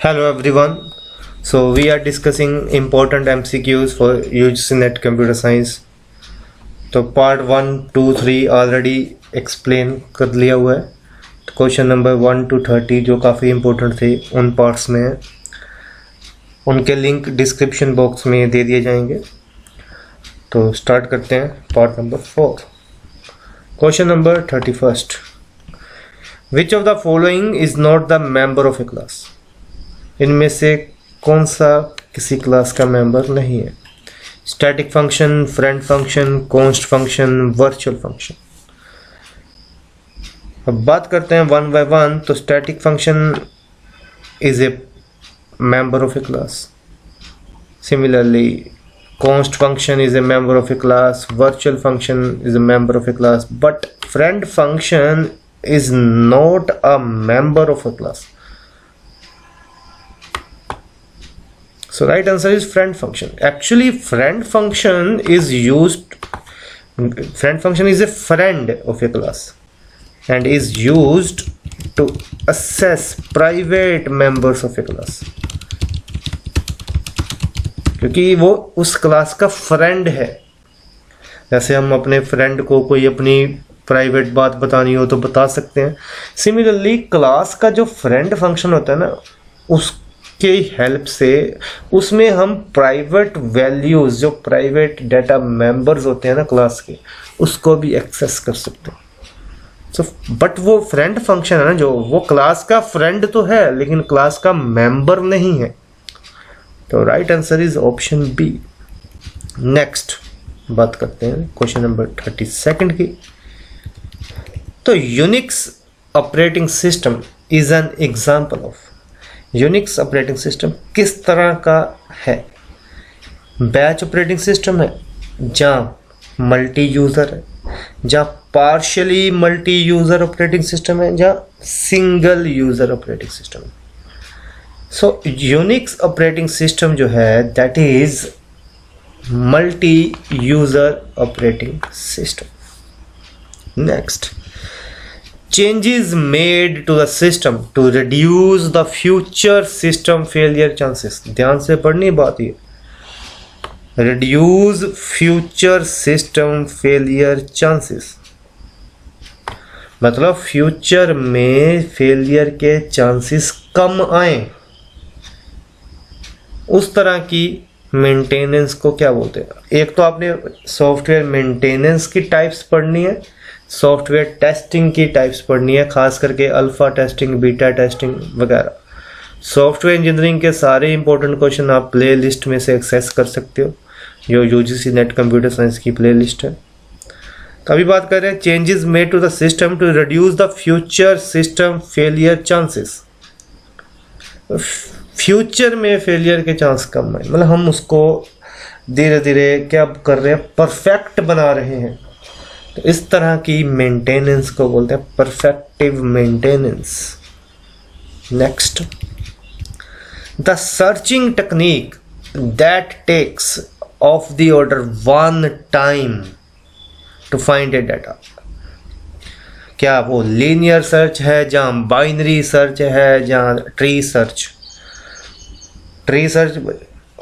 Hello everyone. So we are discussing important MCQs for UGC NET Computer Science. तो part 1, 2, 3 already explain कर लिया हुआ है. Question number 1 to 30 जो काफ़ी इम्पोर्टेंट थे उन पार्ट्स में है. उनके लिंक डिस्क्रिप्शन बॉक्स में दे दिए जाएंगे. तो स्टार्ट करते हैं part number 4. Question number 31. Which of the following is not the member of A class. इनमें से कौन सा किसी क्लास का मेंबर नहीं है. Static function, friend function, const function, virtual function. अब बात करते हैं वन बाय वन. तो static function is a member of a class. Similarly, const function is a member of a class, virtual function is a member of a class, but friend function is not a member of a class. So right answer is friend function. Actually, friend function is a friend of a class and is used to assess private members of a class. क्योंकि वो उस class का friend है. जैसे हम अपने friend को कोई अपनी प्राइवेट बात बतानी हो तो बता सकते हैं. सिमिलरली क्लास का जो फ्रेंड फंक्शन होता है ना, उसके हेल्प से उसमें हम प्राइवेट वैल्यूज, जो प्राइवेट डाटा मेंबर्स होते हैं ना क्लास के, उसको भी एक्सेस कर सकते हैं. बट वो फ्रेंड फंक्शन है ना, जो वो क्लास का फ्रेंड तो है लेकिन क्लास का मेंबर नहीं है. तो right answer is option B. Next बात करते हैं क्वेश्चन नंबर 32 की. तो Unix operating system is an example of. Unix operating system किस तरह का है. बैच ऑपरेटिंग सिस्टम है, जहाँ मल्टी यूजर है, जहाँ partially multi user operating system है, जहाँ सिंगल यूजर ऑपरेटिंग सिस्टम है. सो यूनिक्स ऑपरेटिंग सिस्टम जो है that is multi user operating system. Next, changes made to the system to reduce the future system failure chances. ध्यान से पढ़नी बात ये, reduce future system failure chances मतलब future में फेलियर के चांसेस कम आए, उस तरह की मेंटेनेंस को क्या बोलते हैं. एक तो आपने सॉफ्टवेयर मेंटेनेंस की टाइप्स पढ़नी है, सॉफ्टवेयर टेस्टिंग की टाइप्स पढ़नी है, खास करके अल्फा टेस्टिंग, बीटा टेस्टिंग वगैरह. सॉफ्टवेयर इंजीनियरिंग के सारे इंपॉर्टेंट क्वेश्चन आप प्ले लिस्ट में से एक्सेस कर सकते हो, जो यूजीसी नेट कंप्यूटर साइंस की प्ले लिस्ट है. तो अभी बात कर रहे हैं changes made to the system to reduce the future system failure chances. Future में फेलियर के चांस कम है, मतलब हम उसको धीरे धीरे क्या कर रहे हैं, परफेक्ट बना रहे हैं. तो इस तरह की मेंटेनेंस को बोलते हैं perfective maintenance. Next, the searching technique that takes of the order 1 time to find a data. क्या वो लीनियर सर्च है, जहाँ बाइनरी सर्च है, जहाँ ट्री सर्च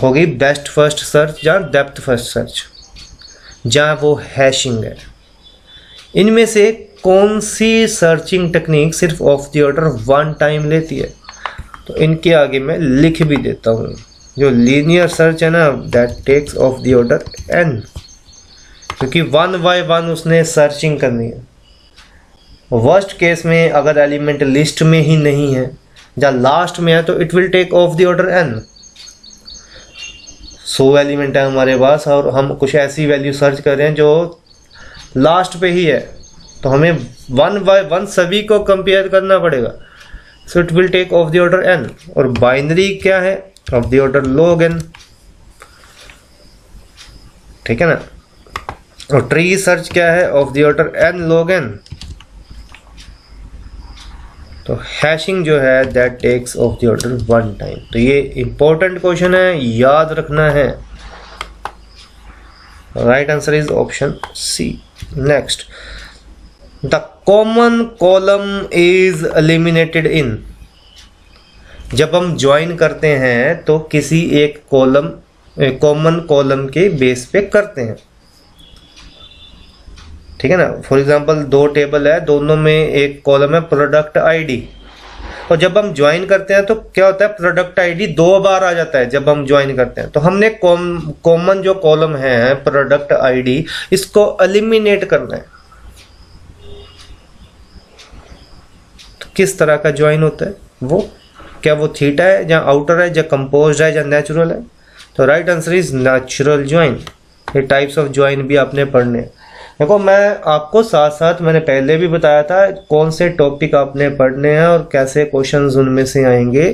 होगी, बेस्ट फर्स्ट सर्च, जहाँ डेप्थ फर्स्ट सर्च, जहाँ वो हैशिंग है. इनमें से कौन सी सर्चिंग टेक्निक सिर्फ ऑफ द ऑर्डर 1 टाइम लेती है. तो इनके आगे मैं लिख भी देता हूँ. जो लीनियर सर्च है ना, that takes of the order n, क्योंकि 1 by 1 उसने सर्चिंग करनी है. वर्स्ट केस में अगर एलिमेंट लिस्ट में ही नहीं है, जहाँ लास्ट में है, तो it will take of the order n. 100 element है हमारे पास और हम कुछ ऐसी वैल्यू सर्च कर रहे हैं जो लास्ट पे ही है, तो हमें 1 by 1 सभी को कंपेयर करना पड़ेगा. So it will take of the order n. और बाइनरी क्या है, of the order log n. ठीक है ना. और ट्री सर्च क्या है, of the order n log n. तो हैशिंग जो है that takes of the order 1 time. तो ये इंपॉर्टेंट क्वेश्चन है, याद रखना है. Right answer is option C. Next, the common column is eliminated in. जब हम ज्वाइन करते हैं तो किसी एक कॉमन कॉलम के बेस पे करते हैं, ठीक है ना। फॉर एग्जांपल दो टेबल है, दोनों में एक कॉलम है प्रोडक्ट आईडी, और जब हम ज्वाइन करते हैं तो क्या होता है, प्रोडक्ट आईडी 2 बार आ जाता है जब हम ज्वाइन करते हैं। तो हमने कॉमन जो कॉलम है प्रोडक्ट आईडी, इसको एलिमिनेट करना है। तो किस तरह का ज्वाइन होता है वो, क्या वो थीटा है या आउटर है या कंपोज्ड है या नेचुरल है? तो right answer is natural join. ये टाइप्स ऑफ ज्वाइन भी आपने पढ़ने। देखो मैं आपको साथ साथ मैंने पहले भी बताया था कौन से टॉपिक आपने पढ़ने हैं और कैसे क्वेश्चंस उनमें से आएंगे,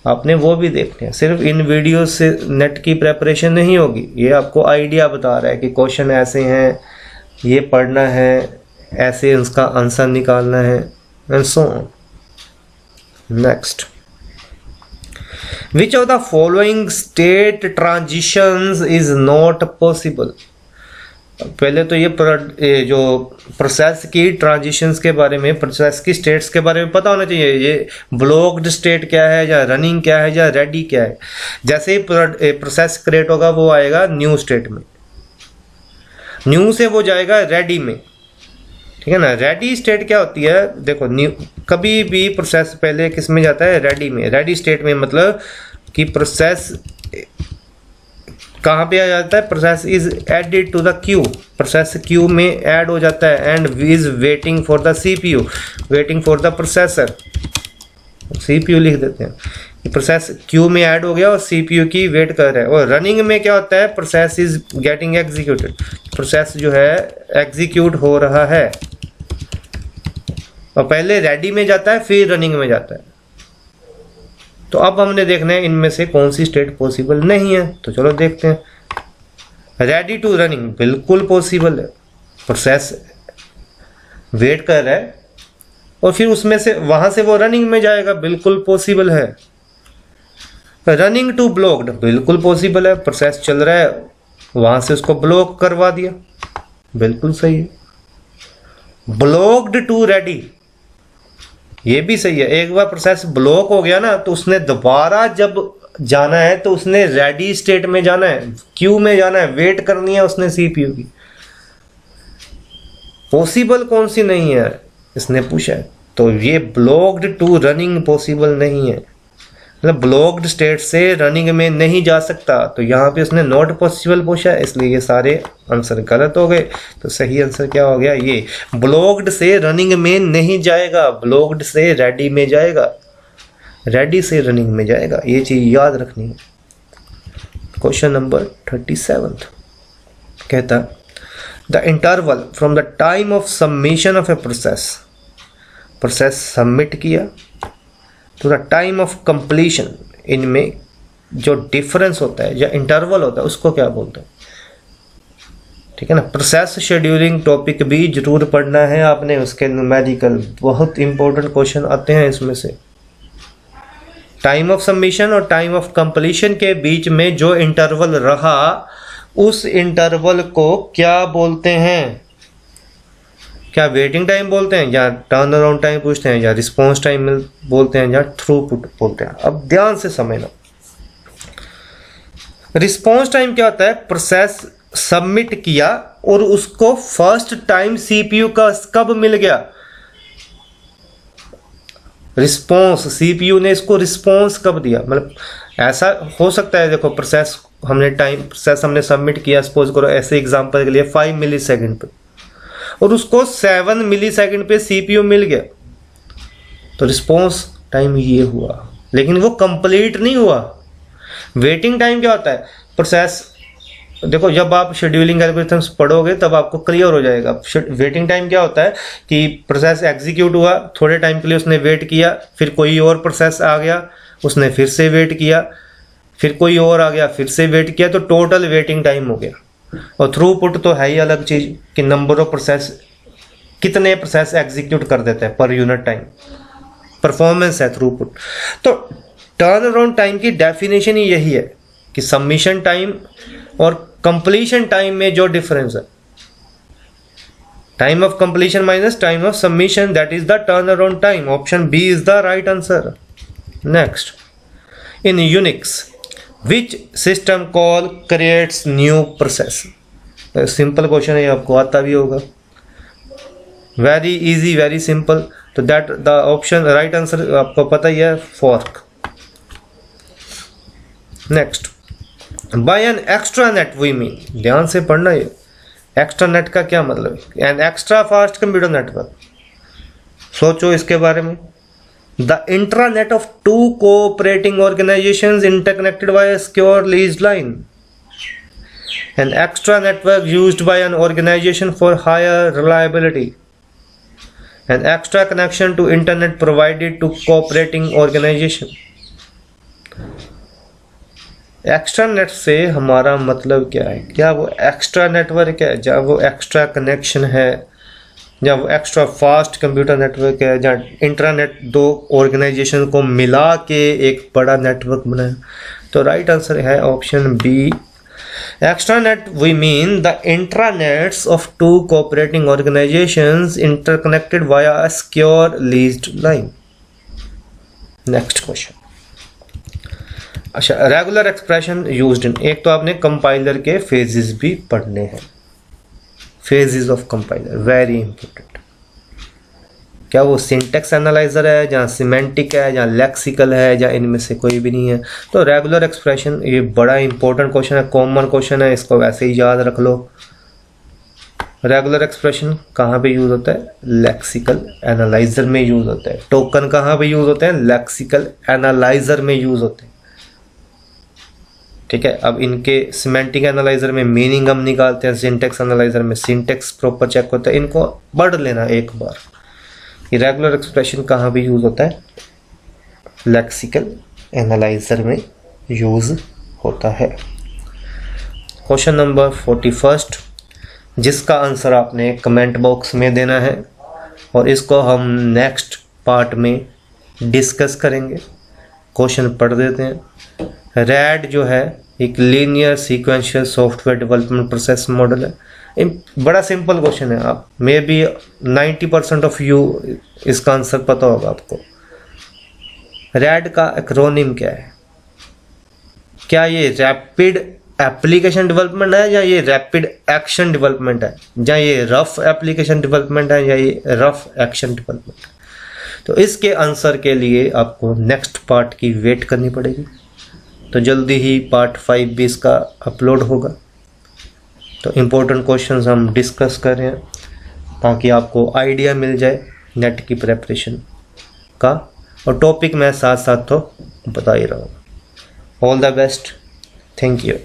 आपने वो भी देखने हैं। सिर्फ इन वीडियो से नेट की प्रेपरेशन नहीं होगी, ये आपको आइडिया बता रहा है कि क्वेश्चन ऐसे हैं, ये पढ़ना है, ऐसे उसका आंसर निकालना है, and so on. Next, which of the following state transitions is not possible? पहले तो ये जो प्रोसेस की ट्रांजिशंस के बारे में, प्रोसेस की स्टेट्स के बारे में पता होना चाहिए। ये ब्लॉक्ड स्टेट क्या है, या रनिंग क्या है, या रेडी क्या है। जैसे ही प्रोसेस क्रिएट होगा वो आएगा न्यू स्टेट में, न्यू से वो जाएगा रेडी में, ठीक है ना। रेडी स्टेट क्या होती है, देखो न्यू कभी भी प्रोसेस पहले किस में जाता है, रेडी में। रेडी स्टेट में मतलब कि प्रोसेस कहाँ पे आ जाता है, process is added to the queue, process queue में ऐड हो जाता है, and is waiting for the CPU, waiting for the processor, CPU लिख देते हैं। प्रोसेस क्यू में ऐड हो गया और सीपीयू की वेट कर रहा है। और रनिंग में क्या होता है, process is getting executed, process जो है एग्जीक्यूट हो रहा है, और पहले रेडी में जाता है फिर रनिंग में जाता है। तो अब हमने देखना है इनमें से कौन सी स्टेट पॉसिबल नहीं है, तो चलो देखते हैं। रेडी टू रनिंग बिल्कुल पॉसिबल है, प्रोसेस वेट कर रहा है और फिर उसमें से वहां से वो रनिंग में जाएगा, बिल्कुल पॉसिबल है। रनिंग टू ब्लॉक्ड बिल्कुल पॉसिबल है, प्रोसेस चल रहा है वहां से उसको ब्लॉक करवा दिया, बिल्कुल सही है। ब्लॉक्ड टू रेडी ये भी सही है। एक बार प्रोसेस ब्लॉक हो गया ना तो उसने दोबारा जब जाना है तो उसने रेडी स्टेट में जाना है, क्यू में जाना है, वेट करनी है उसने सीपीयू की। पॉसिबल कौन सी नहीं है इसने पूछा है, तो ये ब्लॉक्ड टू रनिंग पॉसिबल नहीं है, मतलब ब्लॉक्ड स्टेट से रनिंग में नहीं जा सकता। तो यहाँ पे उसने नॉट पॉसिबल पूछा है, इसलिए ये सारे आंसर गलत हो गए। तो सही आंसर क्या हो गया, ये ब्लॉक्ड से रनिंग में नहीं जाएगा, ब्लॉक्ड से रेडी में जाएगा, रेडी से रनिंग में जाएगा, ये चीज याद रखनी है। क्वेश्चन नंबर 37 कहता the interval from the time of submission of a process, process submit किया तो द टाइम ऑफ कंप्लीशन, इनमें जो डिफरेंस होता है या इंटरवल होता है उसको क्या बोलते हैं, ठीक है ना। प्रोसेस शेड्यूलिंग टॉपिक भी जरूर पढ़ना है आपने, उसके न्यूमेरिकल बहुत इंपॉर्टेंट क्वेश्चन आते हैं इसमें से। टाइम ऑफ सबमिशन और टाइम ऑफ कंप्लीशन के बीच में जो इंटरवल रहा उस इंटरवल को क्या बोलते हैं, क्या वेटिंग टाइम बोलते हैं, या टर्न अराउंड टाइम पूछते हैं, या रिस्पॉन्स टाइम बोलते हैं, या थ्रूपुट बोलते हैं। अब ध्यान से समझना, रिस्पॉन्स टाइम क्या होता है, प्रोसेस सबमिट किया और उसको फर्स्ट टाइम सीपीयू का कब मिल गया, रिस्पॉन्स, सीपीयू ने इसको रिस्पॉन्स कब दिया। मतलब ऐसा हो सकता है, देखो प्रोसेस हमने सबमिट किया, सपोज करो ऐसे एग्जांपल के लिए 5 मिली सेकेंड पे, और उसको 7 मिली सेकेंड पे सीपीयू मिल गया, तो रिस्पॉन्स टाइम ये हुआ, लेकिन वो कंप्लीट नहीं हुआ। वेटिंग टाइम क्या होता है, प्रोसेस, देखो जब आप शेड्यूलिंग एल्गोरिथम्स पढ़ोगे तब आपको क्लियर हो जाएगा। वेटिंग टाइम क्या होता है कि प्रोसेस एग्जीक्यूट हुआ, थोड़े टाइम के लिए उसने वेट किया, फिर कोई और प्रोसेस आ गया, उसने फिर से वेट किया, फिर कोई और आ गया, फिर से वेट किया, तो टोटल वेटिंग टाइम हो गया। और थ्रूपुट तो है ही अलग चीज कि नंबर ऑफ प्रोसेस, कितने प्रोसेस एग्जीक्यूट कर देते हैं पर यूनिट टाइम, परफॉर्मेंस है थ्रूपुट। तो टर्न अराउंड टाइम की डेफिनेशन ही यही है कि सबमिशन टाइम और कंप्लीशन टाइम में जो डिफरेंस है, time of completion minus time of submission, that is the turn around time. Option B is the right answer. Next, in Unix which system call creates new process? Simple question है, आपको आता भी होगा, very easy, very simple. तो that the option right answer आपको पता ही है, fork. Next, by an extranet we mean, ध्यान से पढ़ना, ये एक्स्ट्रा नेट का क्या मतलब है? An extra fast computer network, सोचो इसके बारे में। The intranet of two cooperating organisations interconnected by a secure lease line, an extra network used by an organisation for higher reliability, an extra connection to internet provided to cooperating organisation. Extranet से हमारा मतलब क्या है? क्या वो extra network है, जहाँ वो एक्स्ट्रा कनेक्शन है, जहाँ वो एक्स्ट्रा फास्ट कंप्यूटर नेटवर्क है, जहाँ इंटरनेट दो ऑर्गेनाइजेशन को मिला के एक बड़ा नेटवर्क बनाया? तो राइट आंसर है option B, extranet we mean the intranets of two cooperating organisations interconnected via a secure leased line. Next question, अच्छा, रेगुलर एक्सप्रेशन यूज्ड इन, एक तो आपने कंपाइलर के फेजेस भी पढ़ने हैं, phases of compiler, very important. क्या वो सिंटेक्स एनालाइजर है, जहाँ सिमेंटिक है, जहाँ लेक्सिकल है, जहाँ इनमें से कोई भी नहीं है? तो रेगुलर एक्सप्रेशन, ये बड़ा इंपॉर्टेंट क्वेश्चन है, कॉमन क्वेश्चन है, इसको वैसे ही याद रख लो। रेगुलर एक्सप्रेशन कहाँ पे यूज होता है? लेक्सिकल एनालाइजर में यूज होता है। टोकन कहाँ पे यूज होते हैं? लेक्सिकल एनालाइजर में यूज होते हैं। ठीक है, अब इनके सिमेंटिक एनालाइजर में मीनिंग हम निकालते हैं, सिंटेक्स एनालाइजर में सिंटेक्स प्रॉपर चेक होता है, इनको पढ़ लेना एक बार। ये रेगुलर एक्सप्रेशन कहाँ भी यूज होता है? लेक्सिकल एनालाइजर में यूज होता है। क्वेश्चन नंबर 41, जिसका आंसर आपने कमेंट बॉक्स में देना है और इसको हम नेक्स्ट पार्ट में डिस्कस करेंगे। क्वेश्चन पढ़ देते हैं। रैड जो है एक linear sequential software development process model है। बड़ा सिंपल क्वेश्चन है, आप मे बी 90% ऑफ यू इसका आंसर पता होगा आपको। रैड का एक्रोनिम क्या है? क्या ये रैपिड एप्लीकेशन डेवलपमेंट है या ये रैपिड एक्शन डेवलपमेंट है, या ये रफ एप्लीकेशन डेवलपमेंट है या ये रफ एक्शन डेवलपमेंट है? तो इसके आंसर के लिए आपको नेक्स्ट पार्ट की वेट करनी पड़ेगी। तो जल्दी ही पार्ट 5 भी इसका अपलोड होगा। तो इम्पोर्टेंट क्वेश्चंस हम डिस्कस कर रहे हैं ताकि आपको आइडिया मिल जाए नेट की प्रेपरेशन का, और टॉपिक मैं साथ साथ तो बता ही रहा हूँ। All the best, thank you.